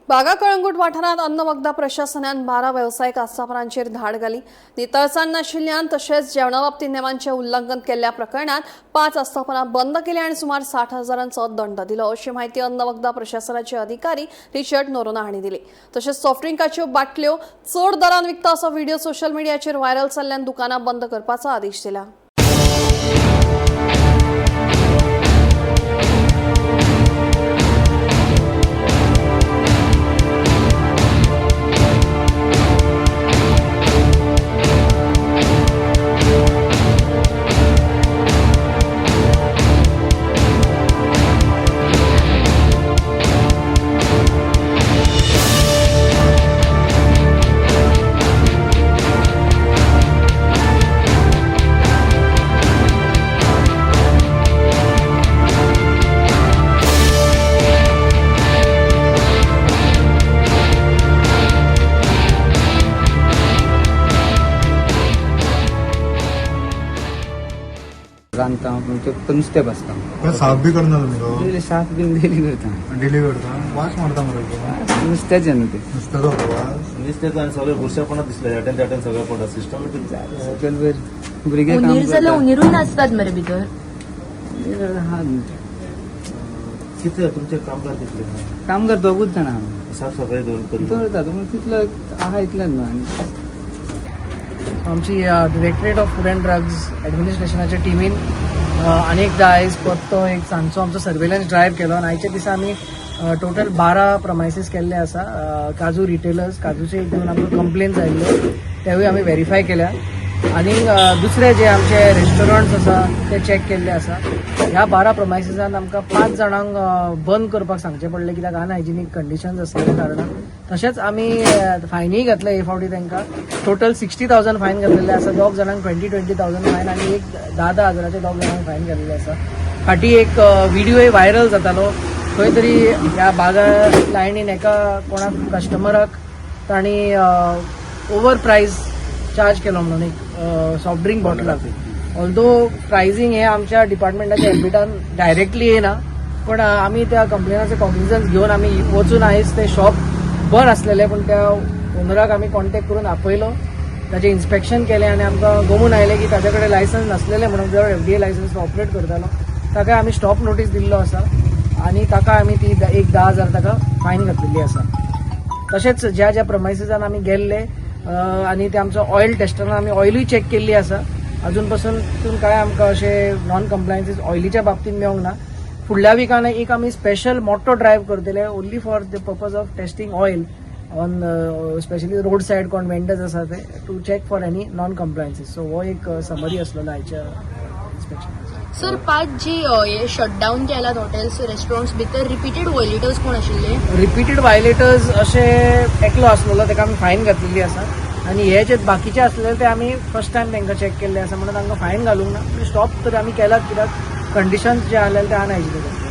बागा कळंगूट वाठारात अन्न वखदा प्रशासनान 12 व्यावसायिक आस्थापनांचेर धाड घाली। नितळसाण नाशिल्ल्यान तशेंच जेवणा बाबतीत नेमांचें उल्लंघन केल्ल्या प्रकरणात 5 आस्थापनां बंद केल्या आनी सुमार 60,000चो दंड दिलो, अशी माहिती अन्न वखदा प्रशासनाचे अधिकारी रिचर्ड नोरोना हांणी दिली। तशेंच सॉफ्ट ड्रिंकाच्यो बाटल्यो चड दरान विकता असो व्हिडिओ सोशल मिडियाचेर व्हायरल जाल्ल्यान दुकानां बंद करपाचो आदेश दिला। रांदता म्हणजे नुस्तें भाजता साफ बी करना तुमी तो डेली साफ बीन डेली करता डिली करता वास मारता मरे नुस्त्याचें न्हू ते नुस्त्याचो वास नुस्त्याचो आनी सगळे बुरशेपणां दिसले ह्याटेन सगळे पडटा सिस्टमॅटीक सकयल भुरगे काम उंदीर जाल्यार उंदीरूय नासतात मरे भितर कितले तुमचे कामगार कितले कामगार दोगूच जाणा आमी साफ सफाई दवरता पूण तितलो आहा इतलें न्हू आनी आमची directorate of food and drugs ॲडमिनिस्ट्रेशनाच्या टिमीन अनेकदा आयज परतो एक सांजचो आमचो सर्वेलन्स ड्रायव्ह केलो आनी आयच्या दिसा आमी टोटल 12 प्रमायसीस केल्ले आसा। काजू रिटेलर्स काजूचे घेवन आमकां कंप्लेन्स आयिल्ल्यो तेवूय आमी व्हेरीफाय केल्या आनी दुसरे जे आमचे रेस्टॉरंट्स आसा ते चॅक केल्ले आसा। ह्या 12 प्रमायसिसांत आमकां 5 जाणांक बंद करपाक सांगचें पडलें कित्याक अनहायजिनीक कंडिशन्स आसलेल्या कारणान। तशेंच आमी फायनूय घातले हे फावटी तांकां टोटल 60,000 फायन घातलेले आसा। 2 जाणांक 20,000 फायन आनी एक 10,000चे 2 जाणांक फायन घातलेले आसा। फाटीं एक व्हिडिओय व्हायरल जातालो खंय तरी ह्या बागा लायनीन एका कोणाक कस्टमराक तांणी ओवर प्रायस चार्ज केलो म्हणून एक सॉफ्ट ड्रिंक बॉटलाक। ऑल्दो प्रायसींग हे आमच्या डिपार्टमेंटाच्या एम्बिटान डायरेक्टली येना पण आमी त्या कंप्लेनाचे कॉग्निझन्स घेवन आमी वचून आयज ते शॉप बंद आसलेले पण त्या ओनराक आमी कॉन्टॅक्ट करून आपयलो, ताचें इन्स्पेक्शन केलें आनी आमकां गमून आयलें की ताचे कडेन लायसन्स नासलेलें म्हणून जो FDA लायसन्स ऑपरेट करतालो ताका आमी स्टॉप नोटीस दिल्लो आसा आनी ताका आमी ती एक 10,000 ताका फायन घातलेली आसा। तशेंच ज्या ज्या प्रमायसिसांत आमी गेल्ले आनी ते आमचो ऑयल टेस्टरान आमी ऑयलूय चॅक केल्ली आसा। अजून पासून तितून काय आमकां अशे नॉन कंप्लायन्सीस ऑयलीच्या बाबतींत मेळोंक ना। फुडल्या विकान एक आमी स्पेशल मोठो ड्रायव्ह करतले only for the purpose of testing oil on specially road side कोण वेंडर्स आसा ते to check for any non compliances. So हो एक समरी आसलेलो आयच्या इन्स्पेक्शन। सर 5 जी हे शटडाऊन केल्यात हॉटेल्स रेस्टॉरंट्स भितर रिपीटेड वॉयलेटर्स कोण आशिल्ले? रिपीटेड वायलेटर्स अशे एकलो आसलेलो ताका आमी फायन घातलेली आसा आनी हे जे बाकीचे आसलेले ते आमी फर्स्ट टायम तांकां चॅक केल्ले आसा म्हणून तांकां फायन घालूंक ना। स्टॉप तर आमी केलात कित्याक कंडिशन्स जे आसलेले ते अनहायजिनीक आसले।